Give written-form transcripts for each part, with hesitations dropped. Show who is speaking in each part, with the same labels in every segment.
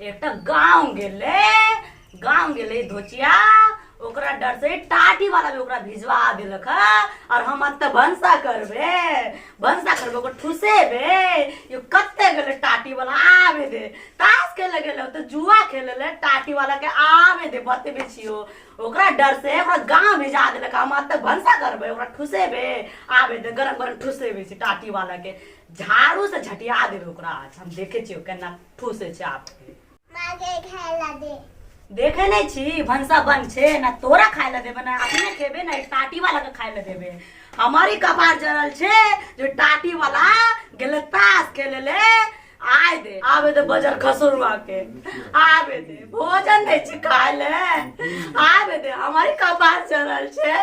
Speaker 1: एक गाँव गेले धोचिया ओकरा डर से टाटी वाला भी ओकरा भिजवा देलक और हम त भंसा करबे ओकर ठुसेबे यो कत्ते गेले टाटी वाला आवे दे ताश खेले गेले त जुआ खेले ले टाटी वाला के आवे दे बतबे छियो ओकरा डर से ओकरा गांव भेजा देलक हम त भंसा करबे ओकरा ठुसेबे आवे दे गरम गरम ठुसेबे छी टाटी वाला के झाड़ू से झटिया देबे ओकरा आज हम देखे छियो केना ठुसे छै आप
Speaker 2: मागे खाइला दे
Speaker 1: देखे नहीं छी भंसा बन छे ना तोरा खाए ला देबे ना अपने खेबे ना टाटी वाला के खाए ला देबे हमारी कपार जरल छे जो टाटी वाला गेले ताश खेले ले आए दे आवे दे बजर खसुरवा के आवे दे भोजन नहीं छी खाए ले आवे दे हमारी कपार जरल छे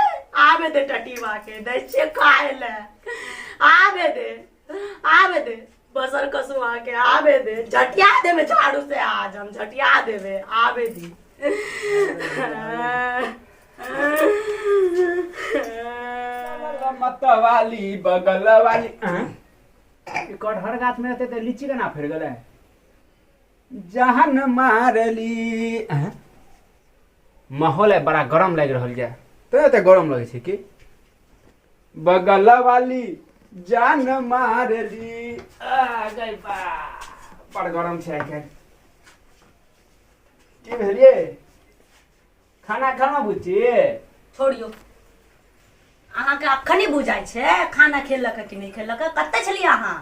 Speaker 1: आवे दे टटीवा के दे छी खाए ले आवे दे बसर कसुआ के आवे दे झटिया देवे झाड़ू से आज हम झटिया देवे आवे दी
Speaker 3: मत वाली बगल वाली कटहर गाछ में रहते तो लीची का ना फिर गले जहन मारली माहौल है बड़ा गरम लग रहा है तो गरम लगे छे की बगल वाली जान मारली आ गई बा बड़ गरम छै के की भेलिए खाना खाना बुझी
Speaker 1: छोड़ियो अहाँ के अखनी बुझाय छे खाना खेलक कि नहीं खेलक कत्ते छलिए अहाँ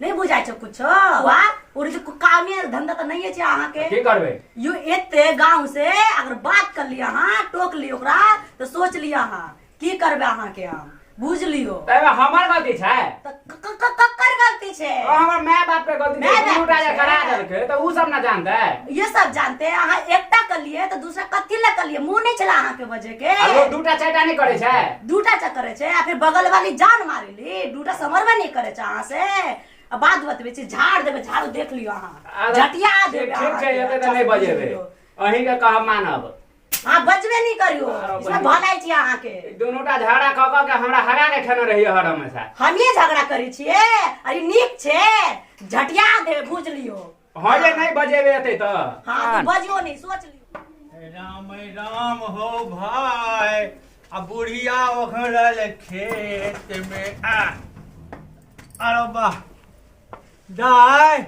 Speaker 1: नहीं बुझाय छे कुछो वाह और जो कामे धंधा तो नहीं है छे अहाँ के
Speaker 3: की करबे
Speaker 1: यू एते गांव से अगर बात कर लिया अहाँ टोक लियो ओकरा तो सोच लिया अहाँ की करबे अहाँ के हम बुझ लियो
Speaker 3: तबे हमर गलती छै
Speaker 1: कक्कर गलती छे
Speaker 3: हमर माय बाप के गलती छै दूटा जे करा देलके त उ सब ना जानते
Speaker 1: ये सब जानते हैं अहाँ एकटा कर लिए तो दूसरा कथि ले कर लिए मुंह नहीं चला अहाँ के वजह के
Speaker 3: अरे दूटा चारटा नहीं करे छै
Speaker 1: दूटा चा करे छै या फिर बगल वाली जान मारेली दूटा समरवा नहीं करे छै अहाँ से अब बात बतबे छी झाड़ देबे झाड़ू देख लियो अहाँ झटिया देबे
Speaker 3: ठीक छै एते त नहीं बजेबे अहीं के कह मानब
Speaker 1: हां बजबे नहीं करियो इसमें भलाई छी अहाँ के
Speaker 3: दोनोटा झगड़ा क के हमरा हरा के खेने रहिए हर हमेशा
Speaker 1: हम ये झगड़ा करी छिए अरे नीक छे झटिया दे बुझ लियो
Speaker 3: हां जे नहीं बजेबे एते त
Speaker 1: हां तू बजियो नहीं सोच लियो
Speaker 4: राम हो भाई अब बुढ़िया ओखरल खेत में अरे वाह दाय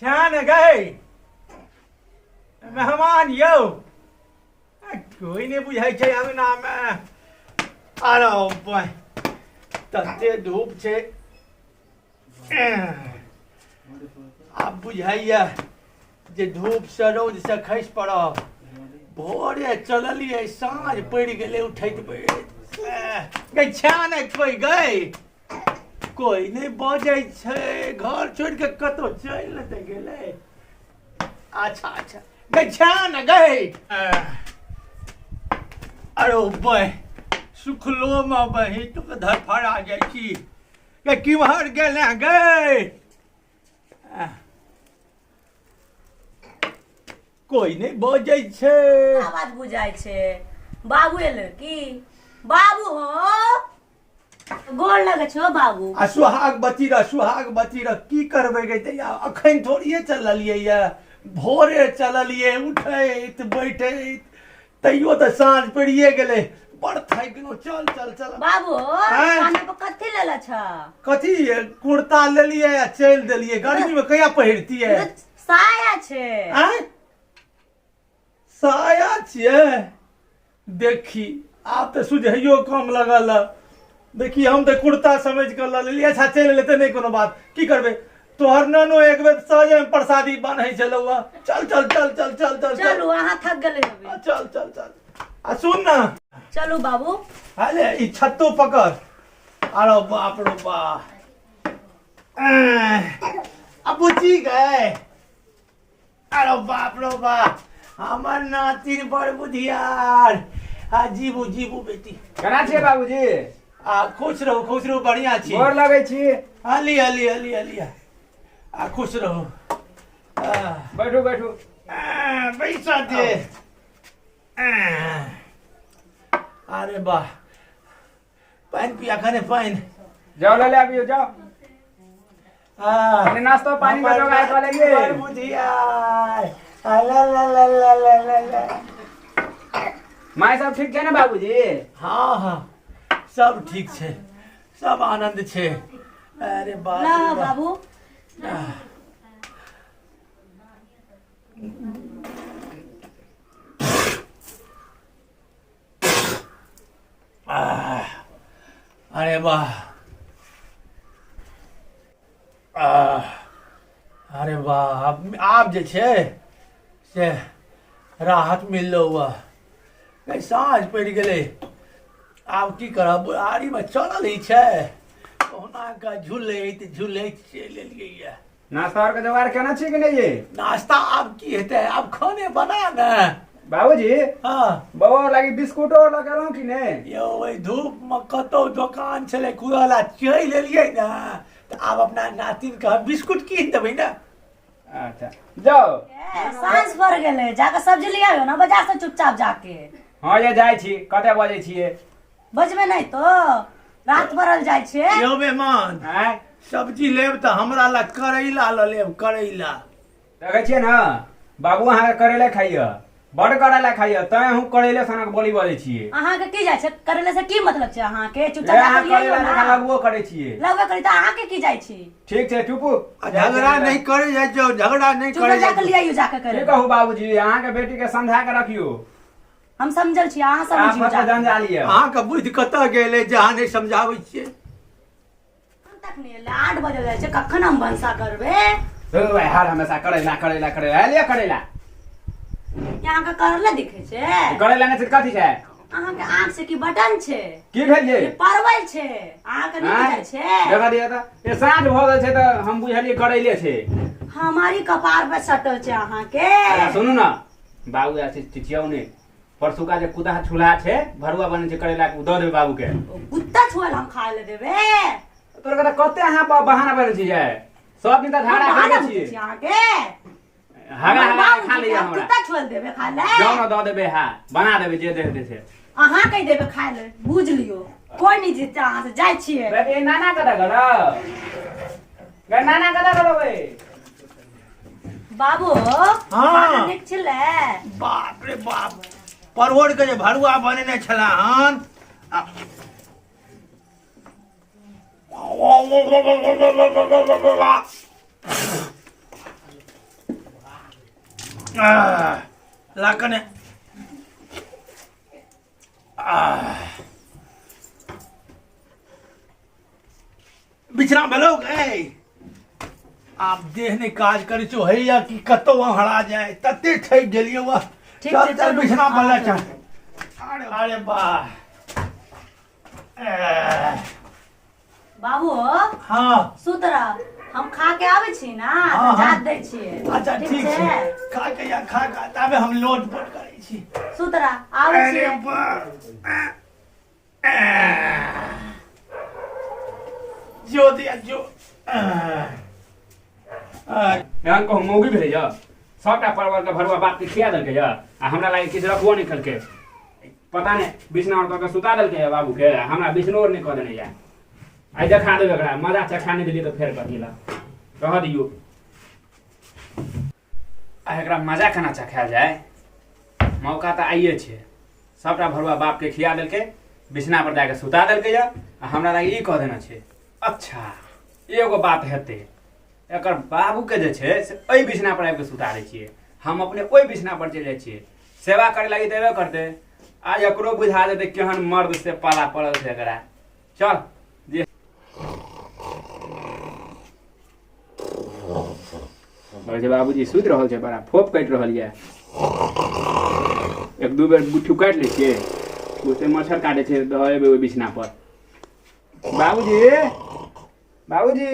Speaker 4: छान गई मेहमान यौ कोई नहीं बुझाई छै अंगना में अरे भाई तते धूप छै अब बुझाइया जे धूप से रौद से खसि पड़ब भोरे चललिए साँझ पड़ गेले उठैत गई छान कोई गई कोई नहीं बजे छै घर छोड़ के कतो चल त गेले अच्छा गई छान गई अरे भाई सुखलो में बही तो धरफड़ा जाइ छी के किमहर गेले गई कोई नहीं बजे छे
Speaker 1: आवाज बुझाय छे बाबू एले की बाबू हो गोर लगे छो बाबू
Speaker 4: आ सुहाग बची रह की करबे गई तैया अखन थोड़िए चललिए या भोरे चललिए उठैत बैठैत तैयो तो सांझ पड़िए गेले बड़ थाकि गेलो चल
Speaker 1: बाबू खाने पर कथि लेला छ
Speaker 4: कथी कुर्ता लेलिए या चल देलिए गर्मी में कया पहिरती है
Speaker 1: साया छे
Speaker 4: साया छिए देखी आप तो सुझाइयो कम लगल देखी हम तो कुर्ता समझ कर लेलिए अच्छा चल लेते नहीं कोनो बात की करबे तोहर ननो एक बेर सहजे में प्रसादी बनै छलौआ चल
Speaker 1: चलू अहाँ थक गेले होबे
Speaker 4: चल आ सुन ना
Speaker 1: चलू बाबू
Speaker 4: अरे ई छत्तो पकड़ अरे बाप रे बाप अबुची गए अरे बाप रे बाप हमर नातिन बड़ बुधियार आ जीबू बेटी
Speaker 3: केना छै बाबूजी
Speaker 4: खुश रहो बढ़िया छी
Speaker 3: गोर लगै छी
Speaker 4: हली खुश रहो
Speaker 3: बैठो
Speaker 4: पैसा दे अरे वाह पानी पिया खाने पानी
Speaker 3: जाओ ले अभी जाओ नाश्ता पानी का जोगाड़ कर लेंगे
Speaker 4: बुधिया ला ला ला ला ला ला ला।
Speaker 3: माय सब ठीक छै ने बाबूजी?
Speaker 4: हाँ हाँ सब ठीक छै, सब आनंद छै। अरे बाप
Speaker 1: ला
Speaker 4: रे बाप।
Speaker 1: बाबू
Speaker 4: अरे वाह, अरे वाह, आब जे छै से राहत मिललो हुआ। साँझ पड़ि गेलै, आब की करब, बुढ़ारीमे चलल ही छै, ओना कऽ झूलैत झूलैत चलि एलियै।
Speaker 3: नाश्ता और के जोगाड़ केना छी कि नहीं ये?
Speaker 4: नाश्ता आब की हेतै, आब खाने बना ने।
Speaker 3: बाबूजी
Speaker 4: हाँ
Speaker 3: बबा लागी बिस्कुटो लगेलहुँ कि नहीं?
Speaker 4: यौ ओहि धूपमे कतहु दोकान छलै खुलल, चलि एलियै ने तऽ आब अपना नातिनके बिस्कुट कीन देबै ने।
Speaker 3: अच्छा जाओ।
Speaker 1: साँझ पड़ गेलै, जाके सब्जी ले आयो ना बाजार से चुपचाप जाके।
Speaker 3: हाँ ये जाइ छी, कते बजे छियै?
Speaker 1: बजबे नहीं तो रात भरल जाइ छै।
Speaker 4: यौ मेहमान,
Speaker 3: आँय
Speaker 4: सब्जी लेब तऽ हमरा लए करैला लऽ लेब, करैला।
Speaker 3: देखै छियै ने बाबू अहाँके करैले खाइए, बड़ करैला खाइए, तैं हम करैले सनक बोली बजै छियै।
Speaker 1: अहाँके की जाइ छै करैले से की मतलब छै अहाँके?
Speaker 3: ए,
Speaker 1: चुपचाप
Speaker 3: अहाँ
Speaker 1: जाके ले आइयो
Speaker 3: करैला जकाँ
Speaker 1: ना।
Speaker 3: लगबो करै छियै।
Speaker 1: लगबे करी तऽ अहाँके की जाइ छी?
Speaker 3: ठीक छै चुपू।
Speaker 4: झगड़ा नहीं करे जाइ छौ, झगड़ा नहीं
Speaker 1: चुपचाप
Speaker 4: करे
Speaker 1: जाके ले
Speaker 4: जाइ।
Speaker 1: आइयो जाके
Speaker 3: की
Speaker 1: करे।
Speaker 3: कहू बाबूजी, अहाँके बेटी के समझा के रखियो।
Speaker 1: हम समझल छी, अहाँ
Speaker 3: आप
Speaker 1: समझियो
Speaker 3: मत
Speaker 1: जाके।
Speaker 3: जंजाल लिअ।
Speaker 4: अहाँके बुद्धि कतऽ गेलै जे अहाँ नहि समझाबै छियै?
Speaker 1: हम तक नहीं एलै, 8 बजे जाइ छै, कखन हम भनसा करबे?
Speaker 3: ओ भाई हर हमेशा करैला करैला करैला लिअ करैला।
Speaker 1: यहाँ के करले दिखे छै?
Speaker 3: करैला ने कथी छै?
Speaker 1: अहाँके आँख से की बटन छै?
Speaker 3: की भेल ये?
Speaker 1: ये परवल छै, अहाँके नहीं
Speaker 3: आँय?
Speaker 1: बुझाइ छै?
Speaker 3: देखा दिया तऽ ये साँझ भऽ गेल छै तऽ हम बुझलियै करैले छै।
Speaker 1: हमारी कपार पे सटल छै अहाँके।
Speaker 3: अरे सुनू ना बाबू आ चिचियाउ ने परसू का जे कुदा छुला छै भरुआ बने छै करैला के दऽ देबै बाबू के।
Speaker 1: कुत्ता छुअल हम खाए ले देबे?
Speaker 3: तोर के कते अहाँ बहाना बने छी जे सब दिन तऽ झाड़ा
Speaker 1: बहाना
Speaker 3: करै
Speaker 1: बुझै छी
Speaker 3: छी।
Speaker 1: अहाँके?
Speaker 3: हगा हगा खा लिया हमरा।
Speaker 1: कुत्ता छुअल देबे खाए ले?
Speaker 3: जाउ ना दऽ देबै हा बना देबै जे दे से।
Speaker 1: अहाँ कहि देबे खाए ले, बुझ लियो। कोई नहीं जीतता अहाँ से, जाइ छियै।
Speaker 3: बेटी नाना कदा गलो गे नाना कदा गलो बे?
Speaker 1: बाबू
Speaker 4: हाँ।
Speaker 1: खाना नीक छलै?
Speaker 4: बाप रे बाप, परोड़ के जे भरुआ बनेने छला हन, लाकने बिछना भेलो गए। आब देह ने काज करे छो हैया कि कतौ हरा जाए, तते थक गेलियै वह।
Speaker 1: ठीक
Speaker 4: चल
Speaker 1: छै,
Speaker 4: चल
Speaker 1: चलू।
Speaker 4: बिछना पर ले चल।
Speaker 1: हाँ।
Speaker 4: अरे वाह।
Speaker 1: बाबू
Speaker 4: हाँ
Speaker 1: सुत रह, हम खा के आबै छी ना
Speaker 4: हाँ,
Speaker 1: तऽ
Speaker 4: हाँ।
Speaker 1: जात दै छियै।
Speaker 4: अच्छा ठीक छै, खा के या खा के ताबे हम लोड पोट करै छी।
Speaker 1: सुत रह, आबै
Speaker 4: अरे
Speaker 1: छियै।
Speaker 4: वाह, जो दिया जो।
Speaker 3: एहन कहूँ मौगी भेलै यऽ सबटा परवल के भरुआ बाप के खिया देलकै यऽ आ हमरा लागे किछु रखबो नहीं केलकै। पता नहीं बिछना और कऽ के सुता देलकै यऽ बाबू के, हमरा बिछनो और नहीं कऽ देने यऽ। आई देखा देबै एकरा, मजा चखा नहीं देलियै तऽ फेर कथी ला रह दियौ। आ एकरा मजा केना चखायल जाए, मौका तऽ आइए छै। सबटा भरुआ बाप के खिया देलकै, बिछना पर जाके सुता देलकै यऽ आ हमरा लागे ई कह देना छै। अच्छा एगो बात हेतै, एकर बाबू के जे छै से ओहि बिछना पर आबि के सुता दै छियै, हम अपने ओहि बिछना पर चलि जाइ छियै। सेवा करे लागी देबे करतै, आज एकरो बुझा देतै केहन मर्द से पाला पड़ल छै एकरा। चल जे कहै बाबूजी सुति रहल छै, बड़ा फोप काटि रहल यऽ। एक दू बेर बुट्ठू काटि लै छियै, ओते मच्छर काटे छै दऽ एबै ओहि बिछना पर। बाबूजी बाबूजी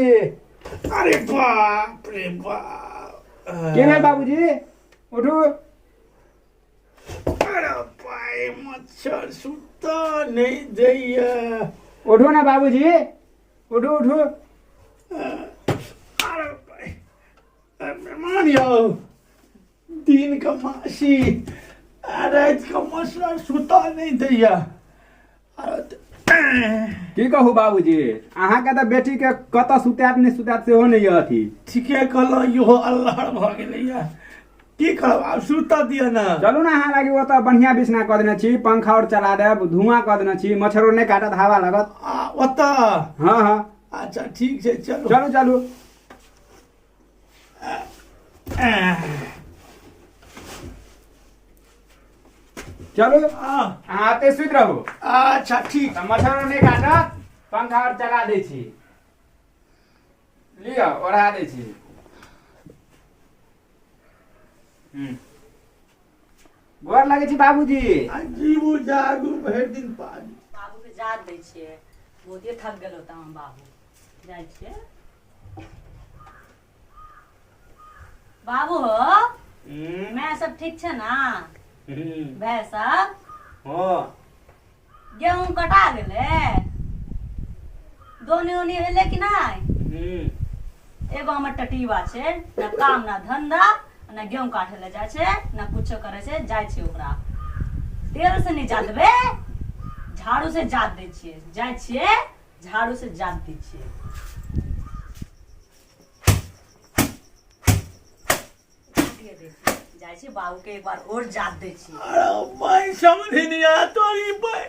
Speaker 4: अरे बाप रे बाप,
Speaker 3: के भेल बाबूजी उठू।
Speaker 4: अरे भाई मच्छर सुता नहीं दैया।
Speaker 3: उठू ना बाबूजी, उठू उठू।
Speaker 4: अरे भाई मेहमान यौ, दिन का मासी रात का मच्छर सुता नहीं दैया।
Speaker 3: की कहू बाबूजी, अहाँके तऽ बेटी के कतऽ सुतायत नहि सुतायत सेहो नहि यऽ अथी।
Speaker 4: ठीके कहलहुँ, इहो अल्लाह भऽ गेलैया। की करब आब सुता दिया ना
Speaker 3: चलू ना अहाँ लागि ओतऽ बढ़िया बिछना कऽ देने छी, पंखा और चला देब, धुआं कऽ देने छी, मच्छरो नहि काटत, हवा लागत।
Speaker 4: ओतऽ
Speaker 3: हाँ हाँ
Speaker 4: अच्छा ठीक छै, चलो
Speaker 3: चलू चलू। चलू अहाँ एते सुति रहू।
Speaker 4: अच्छा ठीक।
Speaker 3: तऽ मच्छरो नहि काटत, पंखा और चला दै छी, लिअ ओढ़ा दै छी। गोर लागै छी बाबूजी।
Speaker 4: जीबू जागू भरि दिन पानी।
Speaker 1: बाबू के जात दै छियै, बहुते थक गेल होता हम बाबू। जाइ छियै बाबू हो, मैं सब ठीक छै ना? भाई सब गेहूं कटा गेलै, दोनी ओनी भेलै कि नहीं? एगो हमर टटीवा छै, ना काम ना धंधा, ना गेहूं काटे ले जाइ छै, ना कुछो करे छै। जाइ छै ओकरा तेल से नहीं जात देबै, झाड़ू से जात दै छियै। जाइ छियै झाड़ू से जात दै छियै। जाइ छी बाबू के एक बार और जात दै छियै।
Speaker 4: अरे भाई समझ ही नहीं आया तोरी भाई,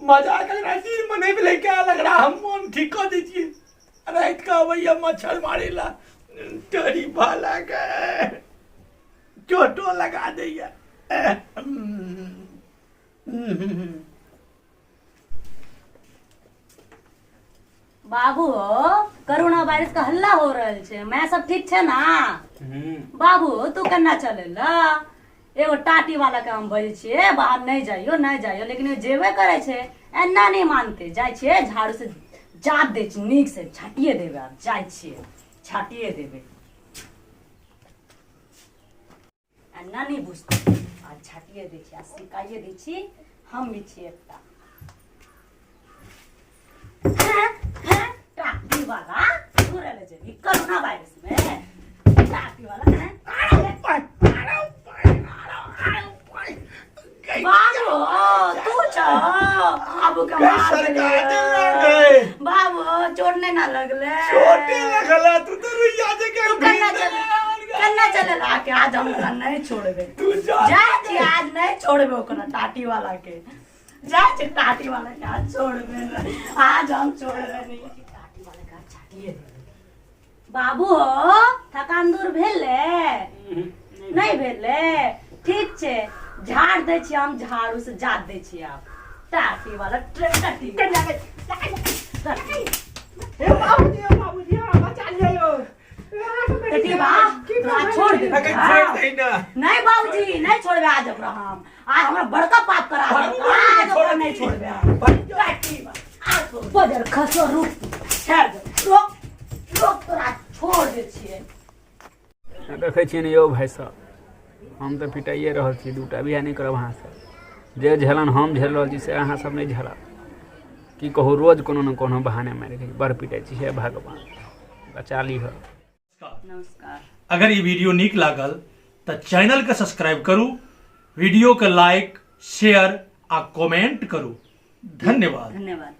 Speaker 4: मजाक लग रहा है, दिन मने भी क्या लग रहा, हम मन ठीक कर दीजिए। अरे इतका भैया मच्छर मारेला तोरी भाला के चोटो लगा दैया।
Speaker 1: बाबू हो, कोरोना वायरस का हल्ला हो रहल छै, मैं सब ठीक छै ना? बाबू तू केना चलेला? एगो टाटी वाला के हम बजै छियै बाहर नहीं जाइयो नहीं जाइयो, लेकिन जेबे करे छै, एना नहीं मानते। जाइ छियै झाड़ू से जात दै छी, नीक से छाटिए देबे। आब जाइ छियै छाटिए देबे, एना नहीं बुझते। आज छाटिए दै छी, आज सिकाइए दै छी। हम भी छियै एकटा टाटी वाला, पूरे ले जेबी कोरोना वायरस में। टाटी वाला है बाबू, तू बाबू के बाबू चोट नहीं ना लगले?
Speaker 4: छोटे लगला तू तो रुइया जे के
Speaker 1: कन्ना चले आके आज हम ओकरा नहीं छोड़बे।
Speaker 4: तू जा
Speaker 1: जी आज नहीं छोड़बे ओकरा टाटी वाला के। जा टाटी वाला के आज छोड़बे नहीं, आज हम छोड़बे नहीं। टाटी वाला के आज छाटिए देबे। बाबू हो, थकान दूर भेले? नहीं भेले? ठीक छै, झाड़ दै छी हम, झाड़ू से जात दै छी। आप टाटी वाला टाटी छोड़ दे। नहीं बाबूजी नहीं छोड़बे आज ओकरा हम। आज हमरा बड़का पाप करा देलकै, आज ओकरा नहीं छोड़बे हम। टाटी वाला बजर खसो रुक छेड़ दे, रोक तोरा छोड़ दे छियै।
Speaker 3: देखै छियै ने यौ भाई साहब, हम तऽ पिटाइए रहल छी, दूटा बियाह नहीं करब अहाँ सब। जे झेलन हम झेल रहल छी से अहाँ सब नहीं झेलब। की कहू, रोज कोनो न कोनो बहाने मारि के बड़ पिटाई छी। हे भगवान बचा ली है।
Speaker 1: नमस्कार।
Speaker 4: अगर ये वीडियो नीक लागल तो चैनल के सब्सक्राइब करू, वीडियो के लाइक शेयर आ कमेंट करू। धन्यवाद।
Speaker 1: धन्यवाद।